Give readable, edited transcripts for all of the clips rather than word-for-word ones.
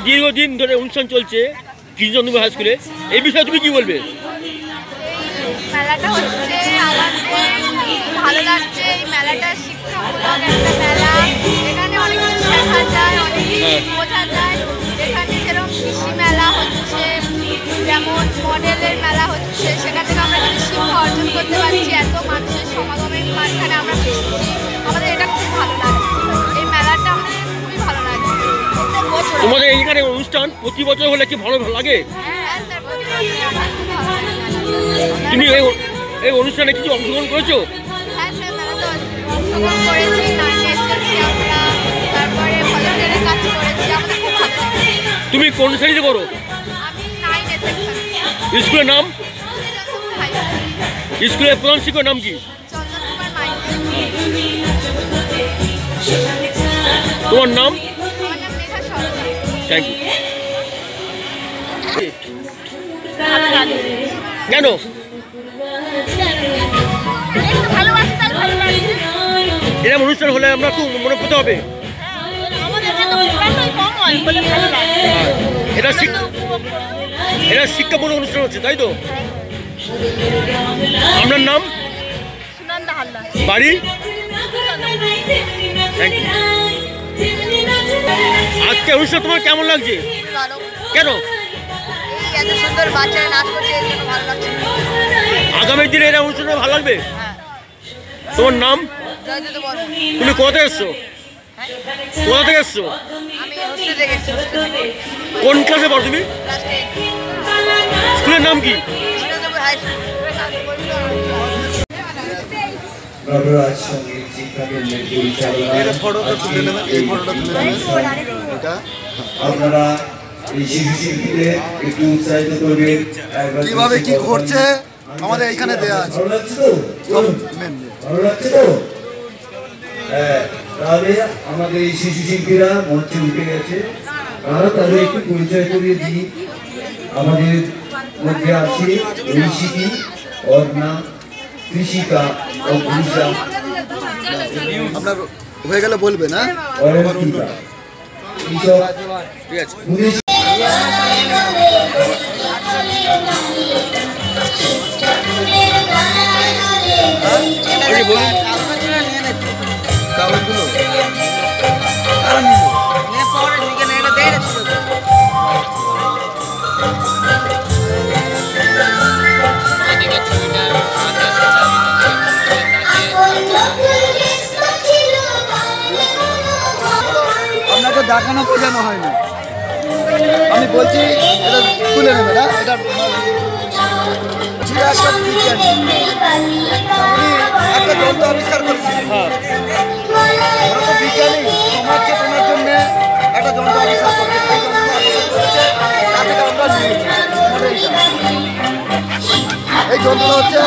দীর্ঘদিন ধরে অনুষ্ঠান চলছে কৃষ্ণচন্দ্র হাই স্কুলে, এই বিষয়ে তুমি কি বলবে? মেলাটা হচ্ছে আমার ভালো লাগছে। এই মেলাটা শিক্ষামূলক একটা মেলা, এখানে অনেক কিছু শেখা যায়, অনেক কিছু বোঝা যায়। এখানে যেরকম কৃষি মেলা হচ্ছে, যেমন মডেলের মেলা হচ্ছে, সেখান থেকে আমরা কিছু শিক্ষা অর্জন করতে পারছি। এত মানুষের সমাগমের মাঝখানে আমরা এসেছি, আমাদের এটা খুব ভালো লাগছে। এই মেলাটা আমাদের খুবই ভালো লাগছে। তোমাদের এইখানে অনুষ্ঠান প্রতি বছর হলে কি ভালো লাগে? হ্যাঁ স্যার, প্রতি বছরই আমার খুব ভালো লাগে। তুমি এই অনুষ্ঠানে কিছু অংশগ্রহণ করেছো? হ্যাঁ স্যার, মেলাতে অংশগ্রহণ করেছি, নাইনে এসেছি আমরা, তারপরে ভলেন্টিয়ারের কাজ করেছি, আমাদের খুব ভালো লাগে। তুমি কোন শ্রেণীতে পড়ো? আমি নাইনে সেকশন। স্কুলের নাম? স্কুলের প্রধান শিক্ষকের নাম কি? চন্দন কুমার মাইতি। তোমার নাম? আমার নাম মেঘা সরকার। Thank you. কেন? এরকম অনুষ্ঠান হলে আমরা খুব মনে করতে হবে। এটা শিক্ষামূলক অনুষ্ঠান হচ্ছে, তাই তো? আপনার নাম? বাড়ি? Thank you. আজকে অনুষ্ঠান তোমার কেমন লাগছে? কেন? এত সুন্দর বাচ্চারা নাচ করছে, এর জন্য ভালো লাগছে। আগামী দিনে এরা অনুষ্ঠান ভালো লাগবে। তোমার নাম? তুমি কোথা থেকে এসছো? কোথা থেকে এসছো? আমি হোস্টেল থেকে এসেছি। কোন ক্লাসে পড়ো তুমি? স্কুলের নাম কি? আপনারা এই শিশু শিল্পীদের একটু উৎসাহিত করবেন। কিভাবে কি করছে আমাদের এইখানে দেয়া আছে। ভালো লাগছে তো? ভালো লাগছে তো? হ্যাঁ, তাহলে আমাদের এই শিশু শিল্পীরা মঞ্চে উঠে গেছে, আমরা তাদের একটু পরিচয় করিয়ে দিই। আমাদের মধ্যে আছে ঋষিকি, ওর নাম কৃষিকা ও ভূষা। আপনার হয়ে গেলে বলবেন। হ্যাঁ, ঠিক আছে। বলুন কাগজগুলো আপনাকে দেখানো বোঝানো হয়নি, আমি বলছি এটা তুলে নেবে না। এটা ছিল একটা বিজ্ঞানী, উনি একটা যন্ত্র আবিষ্কার করেছিলেন। ওরা তো বিজ্ঞানী, সমাজ চেতনার জন্য একটা যন্ত্র আবিষ্কার করছে। এই যন্ত্র আবিষ্কার করেছে, তা থেকে আমরা নিয়েছি মডেলটা। এই যন্ত্রটা হচ্ছে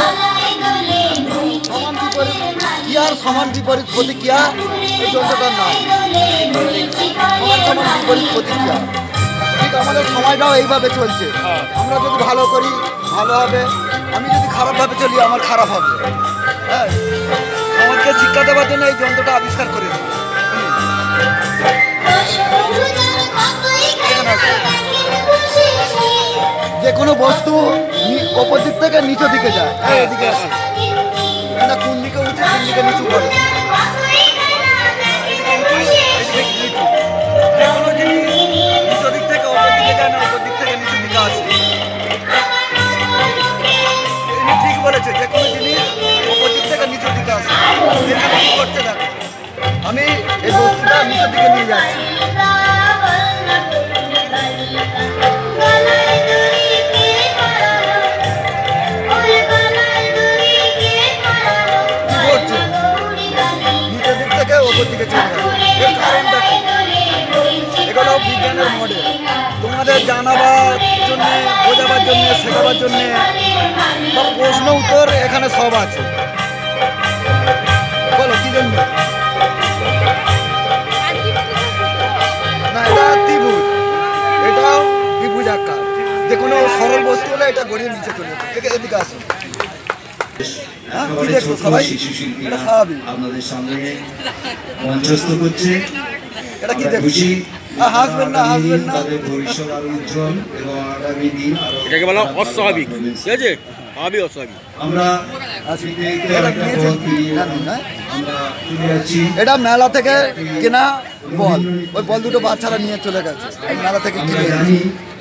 সমান বিপরীত ক্রিয়ার সমান বিপরীত প্রতিক্রিয়া। এই যন্ত্রটার নাম সমান সমান বিপরীত প্রতিক্রিয়া। ঠিক আমাদের সময়টাও এইভাবে চলছে। আমরা যদি ভালো করি ভালো হবে, আমি যদি খারাপভাবে চলি আমার খারাপ হবে। হ্যাঁ, সমাজকে শিক্ষা দেওয়ার জন্য এই যন্ত্রটা আবিষ্কার করেছি। যে কোনো বস্তু ওপর দিক থেকে নিচের দিকে যায়, এদিকে আসে, এটা কোন দিকে উঁচু কোন দিকে নিচু করে। যে কোনো জিনিস নিচের দিক থেকে ওপর দিকে যায় না, ওপর দিক থেকে নিচের দিকে আসে। ঠিক বলেছে, যে কোনো জিনিস ওপর দিক থেকে নিচের দিকে আসে। এখানে কি করতে থাকে, আমি এই বস্তুটা নিচের দিকে নিয়ে যাচ্ছি। নিচের দিক থেকে ওপর দিকে চলে যাবে। এর কারণটা কি? এগুলো বিজ্ঞানের মডেল, তোমাদের জানাবার জন্যে, বোঝাবার জন্যে, শেখাবার জন্যে বা প্রশ্ন উত্তর এখানে সব আছে। বলো কি জন্য? না, এটা ত্রিভুজ, এটাও ত্রিভুজ আকার। যে কোনো সরল বস্তু হলে এটা গড়িয়ে নিচে চলে যাবে। এদিকে আসো। শিশু শিল্পীরা আপনাদের সামনে মঞ্চস্থ করছে। এটা কি খুশি হাসবেন না তাদের ভবিষ্যৎ আরো উজ্জ্বল এবং আগামী দিন আরো এটাকে বলা অস্বাভাবিক, ঠিক আছে? স্বাভাবিক অস্বাভাবিক। আমরা এটা মেলা থেকে কেনা বল, ওই বল দুটো বাচ্চারা নিয়ে চলে গেছে মেলা থেকে কিনে।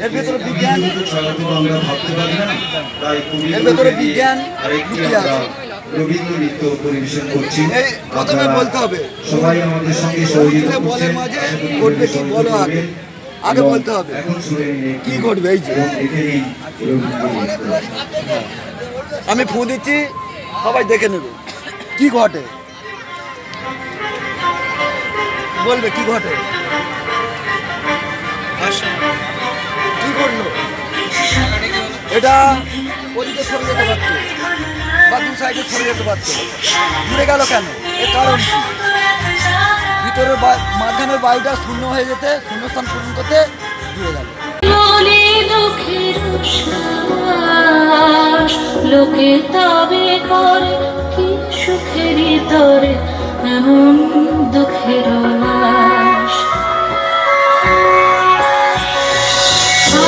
এর ভেতরে বিজ্ঞান, এর ভেতরে বিজ্ঞান লুকিয়ে আছে। রবীন্দ্র নৃত্য পরিবেশন করছি। এই প্রথমে বলতে হবে সবাই আমাদের সঙ্গে সহযোগিতা বলের মাঝে ঘটবে কি, বলো আগে আগে বলতে হবে এখন শুনে নিন কি ঘটবে। এই যে এখানেই আমি ফু দিচ্ছি, সবাই দেখে নেবে কি ঘটে, বলবে কি ঘটে, কি ঘটলো। এটা ওদিকে সরে যেতে পারতো বা দু সাইডে সরে যেতে পারতো, ঘুরে গেল কেন? এর কারণ কি? ভিতরের মাঝখানের বাড়িটা শূন্য হয়ে যেতে, শূন্যস্থান পূরণ করতে ঘুরে গেল। লোকে তবে করে কি সুখের তরে এমন দুঃখের লাশ।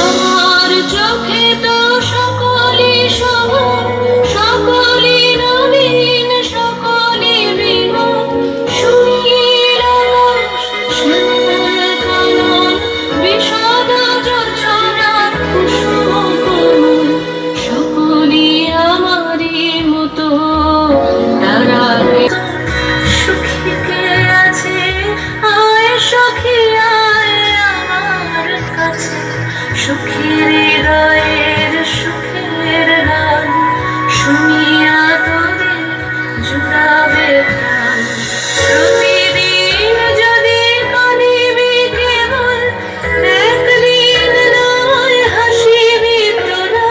আমার চোখে তো সকলে সমান, সকলে নবীন, সকলে বিমান, সুনীল আকাশ, শ্যামল কানন, বিষাদ যোজনা, কুসুম কোমল, সকলে আমারই মতো। তারা সুখী কে আছে, আয় সখী আয় আমার কাছে, সুখের হৃদয়ের সুখের গান শুনিয়া তোরে জুড়াবে প্রাণ। প্রতিদিন যদি কাঁদিবি কেবল, একদিন নয় হাসিবি তোরা,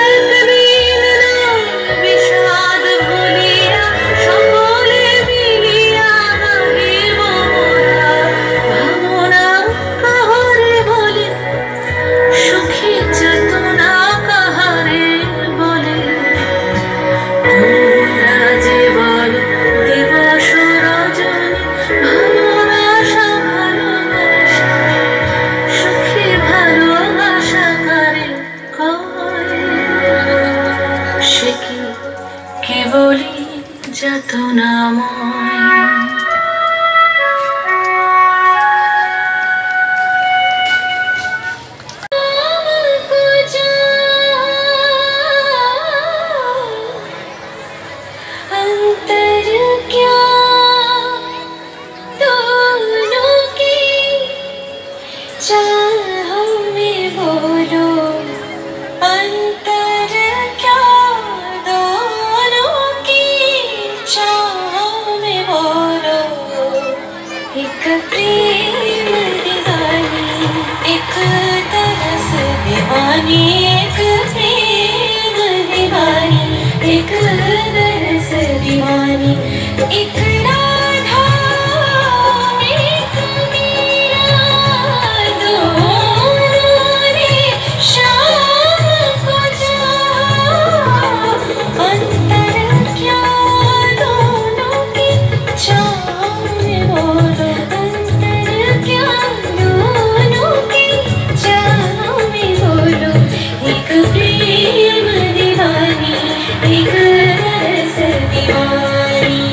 একদিন নয় বিষাদ ভুলিয়া সকলে মিলিয়া গাহিব মোরা। ভাবনা কাহারে বলে, সুখী চেতনা কাহারে বলে, তোমরা যে বলো দিবস রজনী, ভালোবাসা ভালোবাসা, সুখী ভালোবাসা কারে কয়, সে কি কেবলই যাতনাময়। अंतर क्या दोनों की चाहों में बोलो, अंतर क्या दोनों की चाहों में बोलो। एक प्रेम दीवानी, एक तरस दीवानी, एक प्रेम दीवानी, एक तरस दीवानी, एक राधा एक मीरा, दोनों ने शाम को चाहा। अंतर क्या दोनों की चाह में बोलो, अंतर क्या दोनों की चाह में बोलो। एक प्रेम दीवानी, एक रस दीवानी।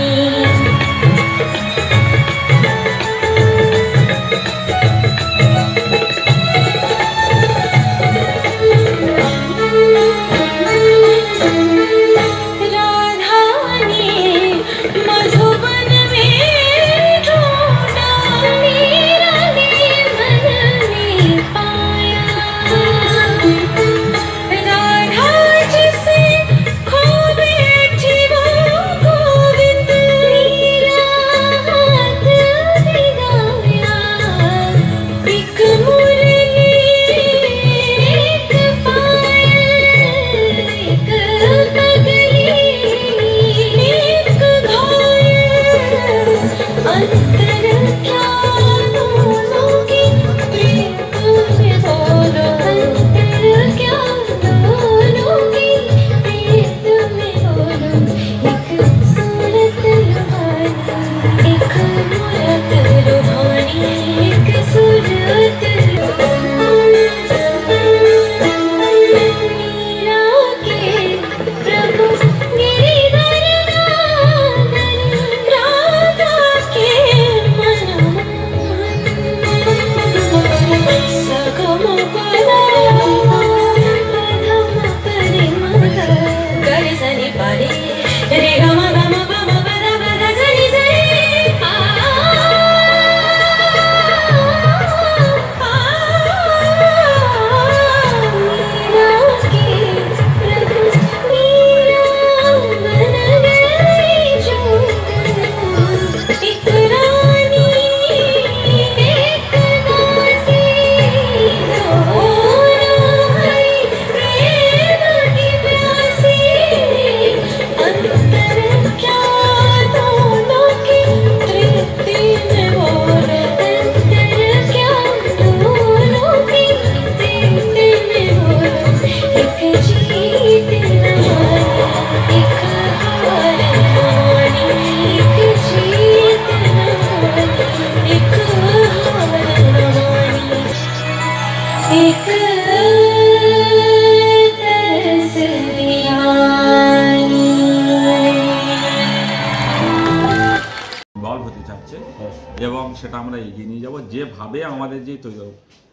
এবং সেটা আমরা এগিয়ে নিয়ে যাব যেভাবে আমাদের যে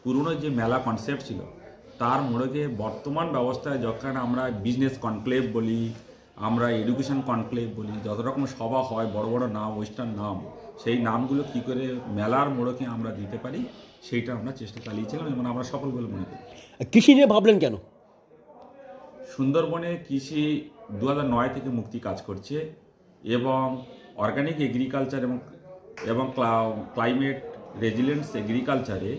পুরনো যে মেলা কনসেপ্ট ছিল তার মোড়কে বর্তমান ব্যবস্থায় যখন আমরা বিজনেস কনক্লেভ বলি, আমরা এডুকেশন কনক্লেভ বলি, যত রকম সভা হয় বড় বড় নাম, ওয়েস্টার্ন নাম, সেই নামগুলো কী করে মেলার মোড়কে আমরা দিতে পারি সেইটা আমরা চেষ্টা চালিয়েছিলাম এবং আমরা সফল বলে মনে করি। কৃষি নিয়ে ভাবলেন কেন? সুন্দরবনে কৃষি 2009 থেকে মুক্তি কাজ করছে এবং অর্গানিক এগ্রিকালচার এবং ক্লাইমেট রেজিলিয়েন্স এগ্রিকালচারে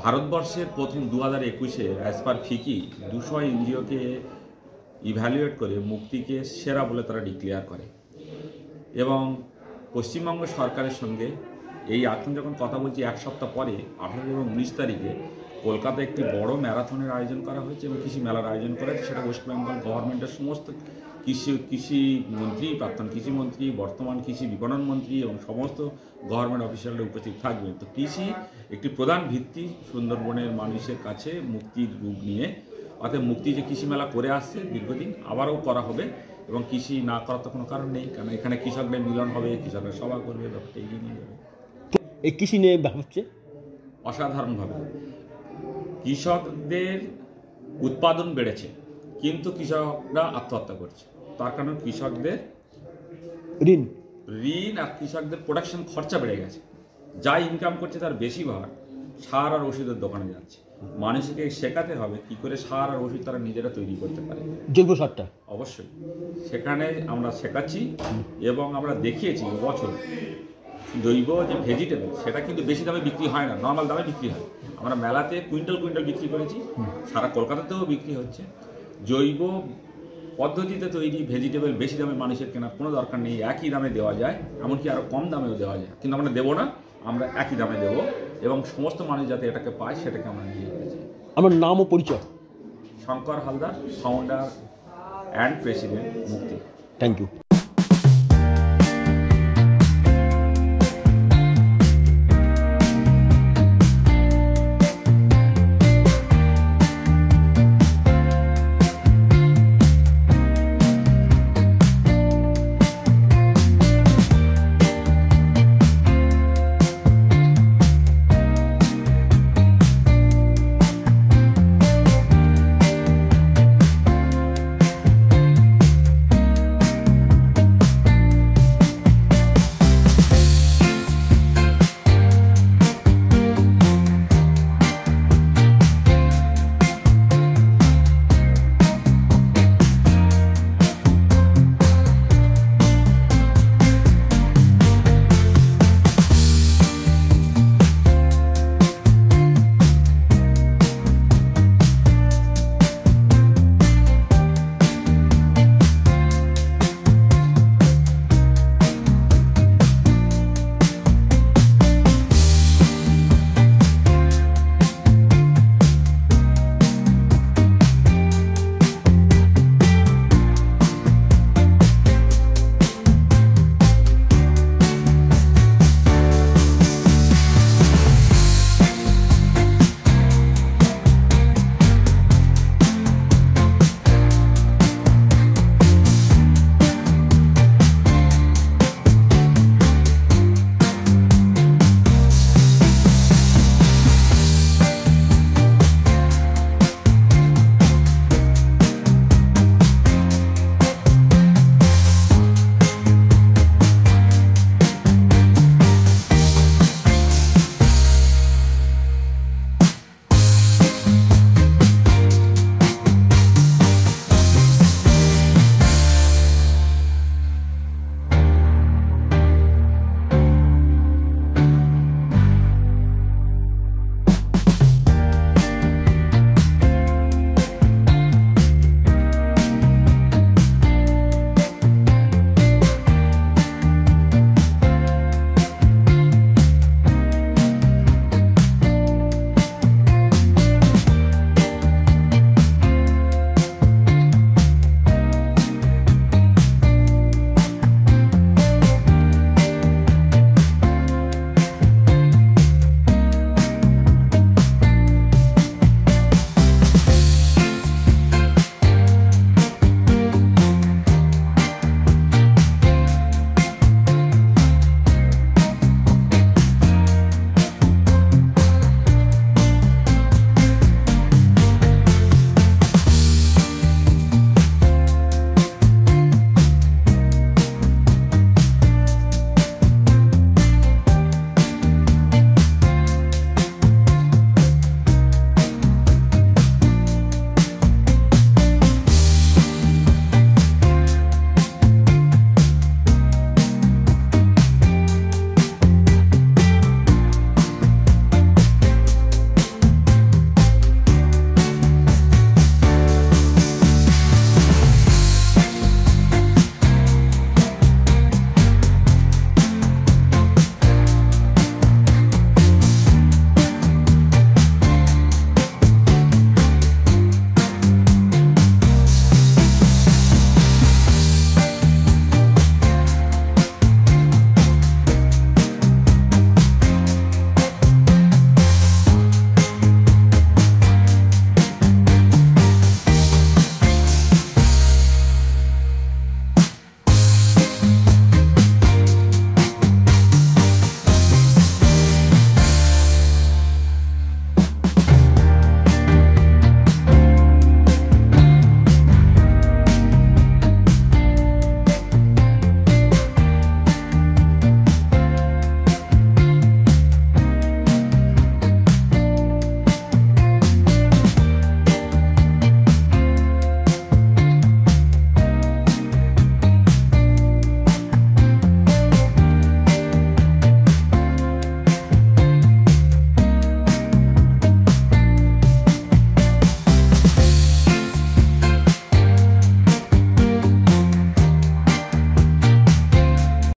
ভারতবর্ষের প্রথম 2021-এ অ্যাজ পার ফিকি 200 এনজিওকে ইভ্যালুয়েট করে মুক্তিকে সেরা বলে তারা ডিক্লেয়ার করে এবং পশ্চিমবঙ্গ সরকারের সঙ্গে এই এখন যখন কথা বলছি এক সপ্তাহ পরে 18 এবং 19 তারিখে কলকাতায় একটি বড় ম্যারাথনের আয়োজন করা হয়েছে এবং কৃষি মেলার আয়োজন করা হয়েছে। সেটা ওয়েস্ট বেঙ্গল গভর্নমেন্টের সমস্ত কৃষি মন্ত্রী, প্রাক্তন কৃষিমন্ত্রী, বর্তমান কৃষি বিপণন মন্ত্রী এবং সমস্ত গভর্নমেন্ট অফিসিয়ালরা উপস্থিত থাকবেন। তো কৃষি একটি প্রধান ভিত্তি সুন্দরবনের মানুষের কাছে মুক্তির রূপ নিয়ে, অর্থাৎ মুক্তি যে কৃষি মেলা করে আসছে দীর্ঘদিন আবারও করা হবে এবং কৃষি না করার তো কোনো কারণ নেই, কারণ এখানে কৃষকদের মিলন হবে, কৃষকরা সভা করবে, ব্যাপারটা এগিয়ে নিয়ে যাবে। এই কৃষি নিয়ে ভাবছে অসাধারণভাবে কৃষকদের উৎপাদন বেড়েছে কিন্তু কৃষকরা আত্মহত্যা করছে। তার কারণ কৃষকদের ঋণ আর কৃষকদের প্রোডাকশন খরচা বেড়ে গেছে। যা ইনকাম করছে তার বেশিরভাগ সার আর ওষুধের দোকানে যাচ্ছে। মানুষকে শেখাতে হবে কি করে সার আর ওষুধ তারা নিজেরা তৈরি করতে পারে, জৈব সারটা অবশ্যই সেখানে আমরা শেখাচ্ছি এবং আমরা দেখিয়েছি বছর জৈব যে ভেজিটেবল সেটা কিন্তু বেশি দামে বিক্রি হয় না, নর্মাল দামে বিক্রি হয়। আমরা মেলাতে কুইন্টাল কুইন্টাল বিক্রি করেছি, সারা কলকাতাতেও বিক্রি হচ্ছে। জৈব পদ্ধতিতে তৈরি ভেজিটেবল বেশি দামে মানুষের কেনার কোনো দরকার নেই, একই দামে দেওয়া যায়, এমনকি আরও কম দামেও দেওয়া যায়, কিন্তু আমরা দেবো না, আমরা একই দামে দেবো এবং সমস্ত মানুষ যাতে এটাকে পায় সেটাকে আমরা নিয়ে এসেছি। আমার নাম ও পরিচয় Shankar Haldar, founder and president Mukti. Thank you.